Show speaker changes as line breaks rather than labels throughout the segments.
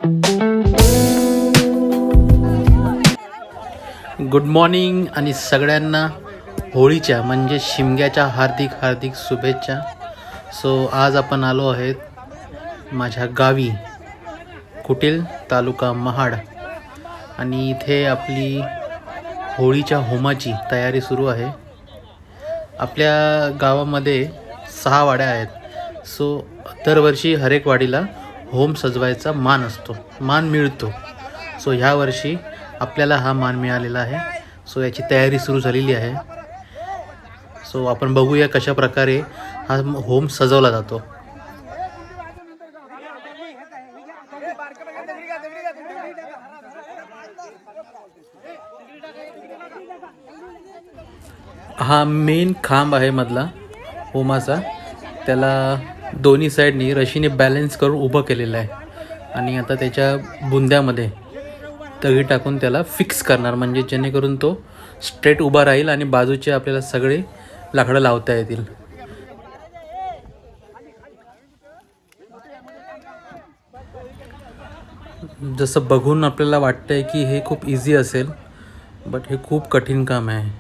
Good morning आणि सगळ्यांना होळीच्या म्हणजे शिमग्याच्या हार्दिक हार्दिक शुभेच्छा. सो आज आपण आलो आहेत माझ्या गावी कुटील तालुका महाड आणि इथे आपली होळीच्या होमाची तयारी सुरू आहे. आपल्या गावामध्ये 6 वाड्या आहेत. सो दरवर्षी हरेक वाडीला होम सजवायचा मान मिळतो. सो ह्या वर्षी आपल्याला हा मान मिळालेला आहे. सो याची तयारी सुरू झालेली आहे. सो आपण बघूया कशा प्रकारे हा होम सजवला जातो. हा मेन खांब आहे मधला होमाचा. त्याला दोन्ही साईडनी रशीने बॅलन्स करून उभं केलेलं आहे आणि आता त्याच्या बुंद्यामध्ये तगी टाकून त्याला फिक्स करणार, म्हणजे जेणेकरून तो स्ट्रेट उभा राहील आणि बाजूचे आपल्याला सगळे लाकडं लावता येतील. जसं बघून आपल्याला वाटतंय की हे खूप इझी असेल, बट हे खूप कठीण काम आहे.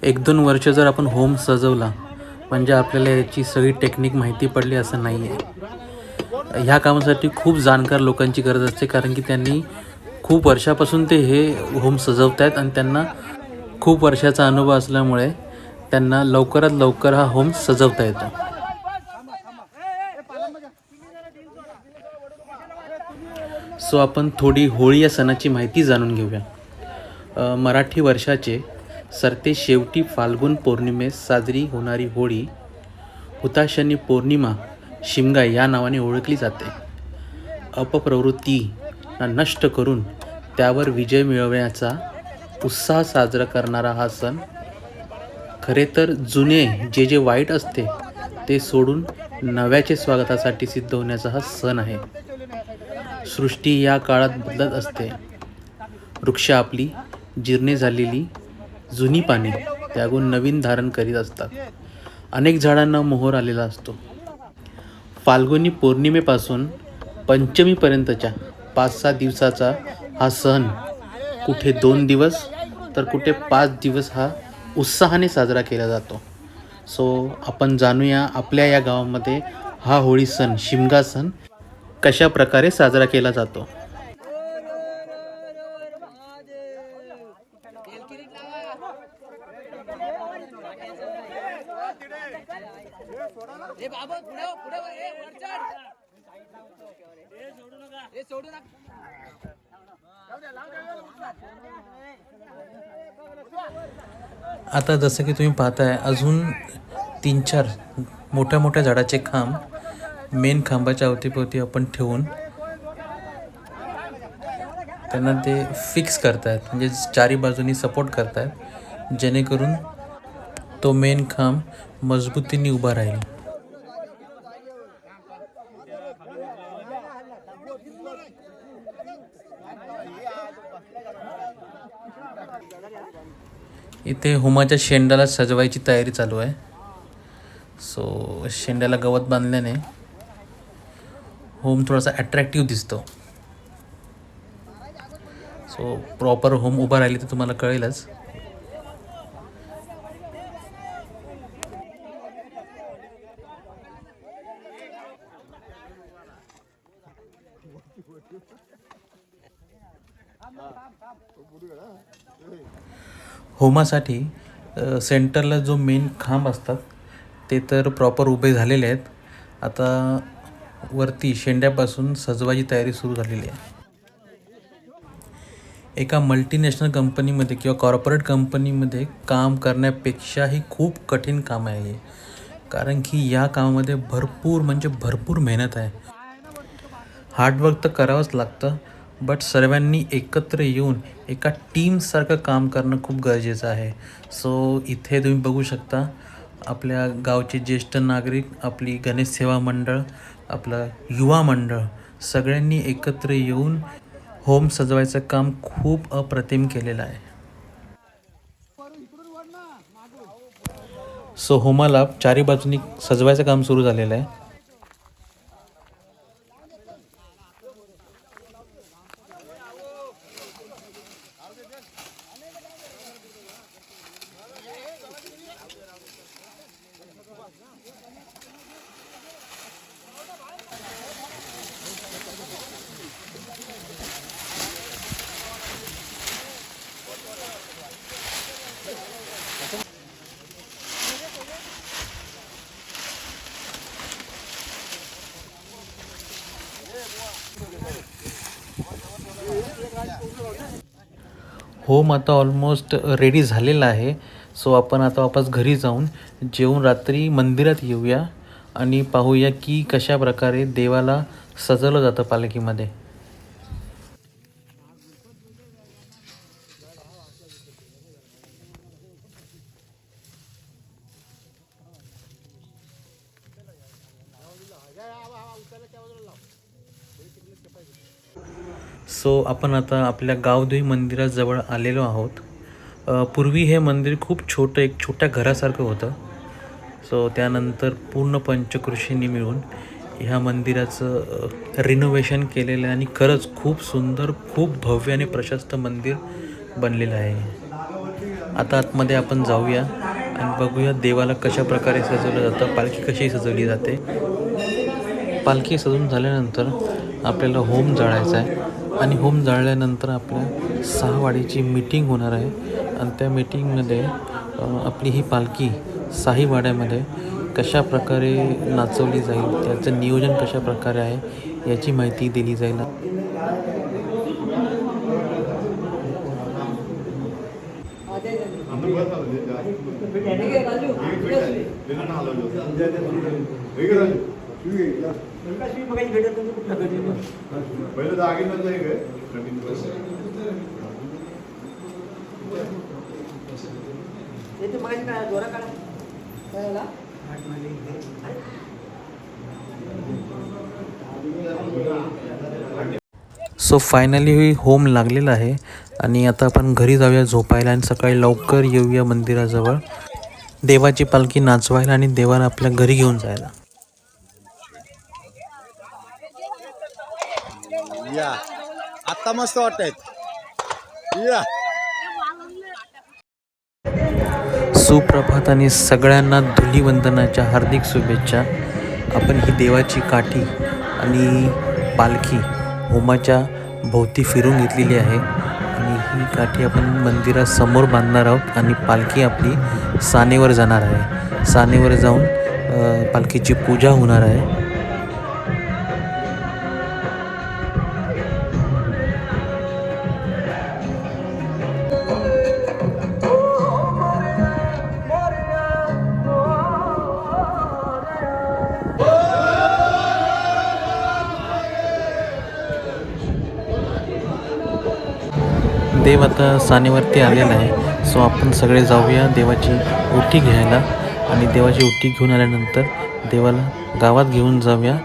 1-2 वर्ष जर आपण होम सजवला म्हणजे आपल्याला याची सगळी टेक्निक माहिती पडली असं नाही आहे. ह्या कामासाठी खूप जाणकार लोकांची गरज असते, कारण की त्यांनी खूप वर्षापासून ते हे होम सजवत आहेत आणि त्यांना खूप वर्षाचा अनुभव असल्यामुळे त्यांना लवकरात लवकर हा होम सजवता येतो. सो आपण थोडी होळी या सणाची माहिती जाणून घेऊया. मराठी वर्षाचे सरते शेवटी फाल्गुन पौर्णिमेस साजरी होणारी होळी हुताशनी पौर्णिमा शिमगा या नावाने ओळखली जाते. अपप्रवृत्ती नष्ट करून त्यावर विजय मिळवण्याचा उत्साह साजरा करणारा हा सण, खरे तर जुने जे वाईट असते ते सोडून नव्याचे स्वागतासाठी सिद्ध होण्याचा हा सण आहे. सृष्टी या काळात बदलत असते. वृक्ष आपली जीर्णे झालेली जुनी पाने त्यागून नवीन धारण करीत असतात. अनेक झाडांना मोहर आलेला असतो. फाल्गुनी पौर्णिमेपासून पंचमीपर्यंतच्या 5-6 दिवसाचा हा सण कुठे 2 दिवस तर कुठे 5 दिवस हा उत्साहाने साजरा केला जातो. सो आपण जाणूया आपल्या या गावामध्ये हा होळी सण, शिमगा सण कशा प्रकारे साजरा केला जातो. आता जसं की तुम्ही पाहताय, अजून 3-4 मोठ्या मोठ्या झाडाचे खांब मेन खांबाच्या अवतीभोवती आपण ठेवून त्यांना ते फिक्स करतायत, म्हणजे चारी बाजूनी सपोर्ट करतायत, जेणेकरून तो मेन खांब मजबूतीने उभा राहील. इथे होमाच्या शेंड्याला सजवायची तयारी चालू आहे. सो शेंड्याला गवत बांधल्याने होम थोडासा अट्रॅक्टिव्ह दिसतो. सो प्रॉपर होम उभा राहिली तर तुम्हाला कळेलच. होमासाठी सेंटरला जो मेन खांब असतात ते तर प्रॉपर उभे झालेले आहेत. आता वरती शेंड्यापासून सजवायची तयारी सुरू झालेली आहे. एका मल्टीनॅशनल कंपनीमध्ये किंवा कॉर्पोरेट कंपनीमध्ये काम करण्यापेक्षाही खूप कठीण काम आहे हे, कारण की या कामामध्ये भरपूर मेहनत आहे. हार्डवर्क तर करावंच लागतं, बट सर्वांनी एकत्र येऊन एका टीमसारखं काम करणं खूप गरजेचं आहे. सो इथे तुम्ही बघू शकता आपल्या गावचे ज्येष्ठ नागरिक, आपली गणेश सेवा मंडळ, आपलं युवा मंडळ सगळ्यांनी एकत्र येऊन होम सजवायचं काम खूप अप्रतिम केलेलं आहे. सो होमाला चारी बाजूनी सजवायचं काम सुरू झालेलं आहे. होम आता ऑलमोस्ट रेडी झालेला आहे. सो आपण आता वापस घरी जाऊन जेवून रात्री मंदिरात येऊया आणि पाहूया की कशा प्रकारे देवाला सजवलं जातं पालखीमध्ये. सो आपण आता आपल्या गावदेवी मंदिराजवळ आलेलो आहोत. पूर्वी हे मंदिर खूप छोटं एक छोट्या घरासारखं होतं. सो त्यानंतर पूर्ण पंचकृषींनी मिळून ह्या मंदिराचं रिनोव्हेशन केलेलं आहे आणि खरंच खूप सुंदर, खूप भव्य आणि प्रशस्त मंदिर बनलेलं आहे. आता आतमध्ये आपण जाऊया आणि बघूया देवाला कशा प्रकारे सजवलं जातं, पालखी कशी सजवली जाते. पालखी सजवून झाल्यानंतर आपल्याला होम जाळायचा आहे आणि होम जाळल्यानंतर आपल्या 6 वाडीची मीटिंग होणार आहे आणि त्या मीटिंगमध्ये आपली ही पालखी 6 वाड्यामध्ये कशा प्रकारे नाचवली जाईल, त्याचं नियोजन कशा प्रकारे आहे याची माहिती दिली जाईल. सो फायनली होम लागलेला आहे आणि आता आपण घरी जाऊया झोपायला आणि सकाळी लवकर येऊया मंदिराजवळ देवाची पालखी नाचवायला आणि देवाला आपल्या घरी घेऊन जायला.
या आता मस्त वाटतंय. या
सुप्रभात आणि सगळ्यांना धुलीवंदनाच्या हार्दिक शुभेच्छा. आपण ही देवाची काठी आणि पालखी होमाच्या भोवती फिरून घेतलेली आहे आणि ही काठी आपण मंदिरासमोर बांधणार आहोत आणि पालखी आपली सानेवर जाणार आहे. सानेवर जाऊन पालखीची पूजा होणार आहे. देव आता सानेवरती आलेला आहे. सो आपण सगळे जाऊया देवाची ओटी घ्यायला आणि देवाची ओटी घेऊन आल्यानंतर देवाला गावात घेऊन जाऊया.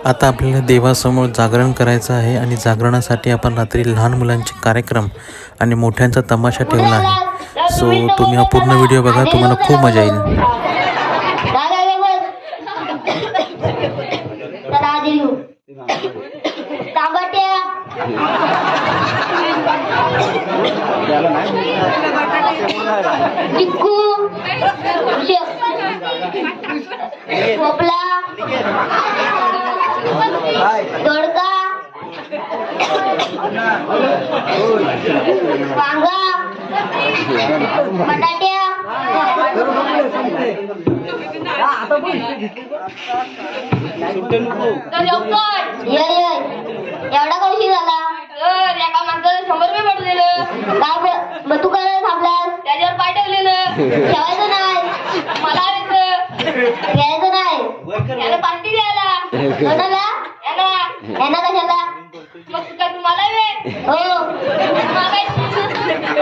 आता आपल्याला देवासमोर जागरण करायचं आहे आणि जागरणासाठी आपण रात्री लहान मुलांचे कार्यक्रम आणि मोठ्यांचा तमाशा ठेवला आहे. सो तुम्ही हा पूर्ण व्हिडिओ बघा, तुम्हाला खूप मजा येईल.
खोपला दोडका वांगा बटाट्या एवढा कौशी झाला एका माणसाला 100 रुपये पडलेलं. काय तू काय थांबलास? त्याच्यावर पाय ठेवलेलं. ठेवायचं नाही, मला घ्यायचं नाही, याला पार्टी द्यायला कोणाला? यांना कशाला? मग काय तुम्हाला हो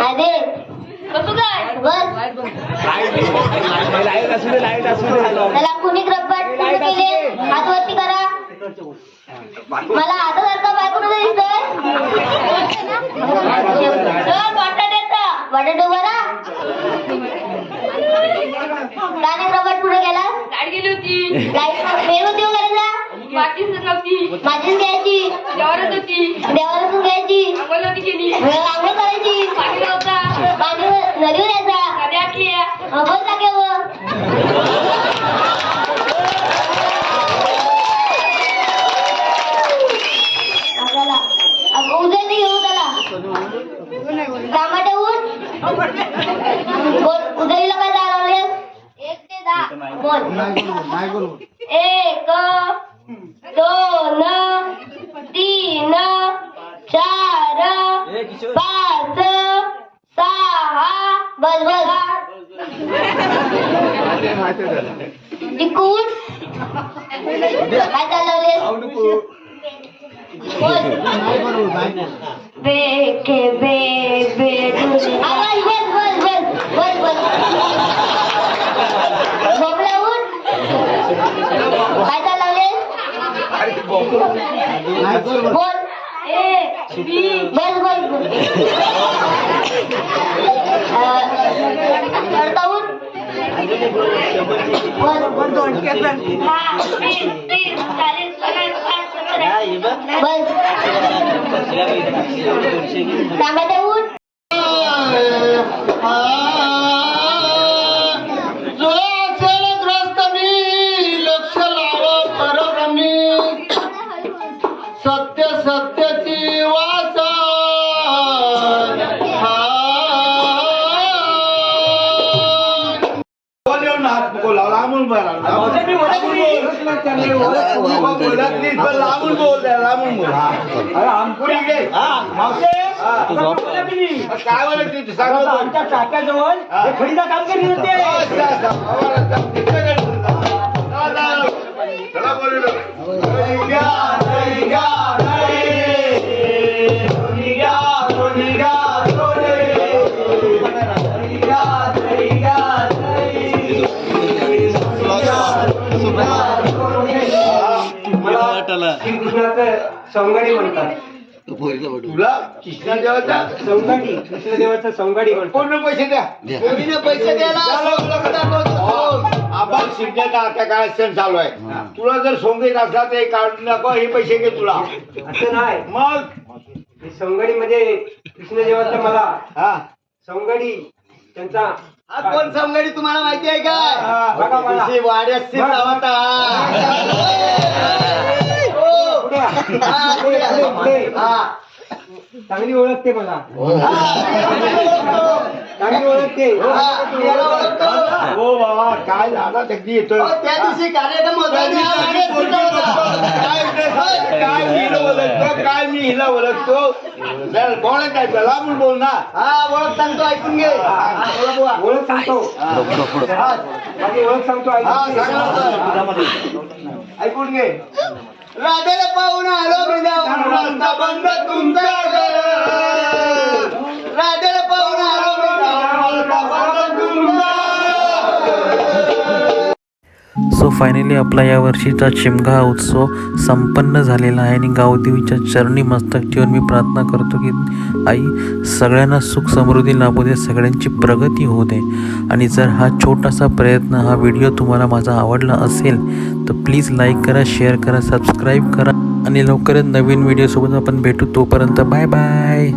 अरे तू काय बस त्याला कुणी रब्बट केले. हात वरती करा. मला हातासारखा बायकोन दिसतोय. बटाटे बरा गाणे रबट पुढे गेला. लाईट गेली होती. लाईट फेल होती वगैरे. माचीस नव्हती. माचीस घ्यायची. देवारच होती. देवारच घ्यायची. आंघोळ होती केली. आंघोळ करायची. पाणी नव्हता. पाणी नदीवर यायचा. नदी आटली बोल टाकेवर आपल्याला उद्या नाही घेऊ त्याला टमाटे ऊन बोल उद्याला काय लावले 1 ते 10 बोल 1 2 3 4 5 6 बस तिकून काय चालवले बेके बे बे आवाज बस झोपल्याहून काय चालवले बोल बस करताहून सांगा ऊन ग्रस्त मी लक्ष लाव परब्रह्मी सत्य सत्याची वास
लांबून बोल काय बोलत आमच्या चाक्याजवळ खडीला काम करीत होते. चला बोलू
सौंगाडी म्हणतात.
तुला कृष्णदेवाचा
सौंगाडी कृष्णदेवाचा सौंगाडी म्हणतात.
पूर्ण पैसे द्या. पैसे द्यायला आपण शिक्षणाचा आता काय सण चालू आहे. तुला जर सोंगीत असला तर काढून नको हे पैसे घे तुला.
असं नाही
मग
सौंगाडी म्हणजे कृष्णदेवाचा मला
हा
सौंगाडी त्यांचा
कोण सौंगाडी तुम्हाला माहिती आहे
बघा
का?
मला.
वाड्यात
चांगली ओळखते मला. चांगली ओळखते.
हो बाबा काय झाला तगदी येतोय.
त्या दिवशी कार्यक्रम
काय मी ओळखतो काय मी हिला ओळखतो. कोण काय लांबून बोल ना.
हा ओळख सांगतो ऐकून घे.
ओळख सांगतो. माझी ओळख सांगतो
ऐकून घे.
राधेला पाहून आलो वृंदावन बंद तुमचा राधेला पाहून आलो वृंदावन
सो फायनली आपला या वर्षीचा शिमगा उत्सव संपन्न झालेला आहे आणि गावदेवीच्या चरणी मस्तक ठेवून मी प्रार्थना करतो की आई सगळ्यांना सुख समृद्धी लाभू दे, सगळ्यांची प्रगती होऊ दे. आणि जर हा छोटासा प्रयत्न, हा व्हिडिओ तुम्हाला माझा आवडला असेल तर प्लीज लाईक करा, शेअर करा, सबस्क्राईब करा आणि लवकरच नवीन व्हिडिओसोबत आपण भेटू. तोपर्यंत बाय बाय.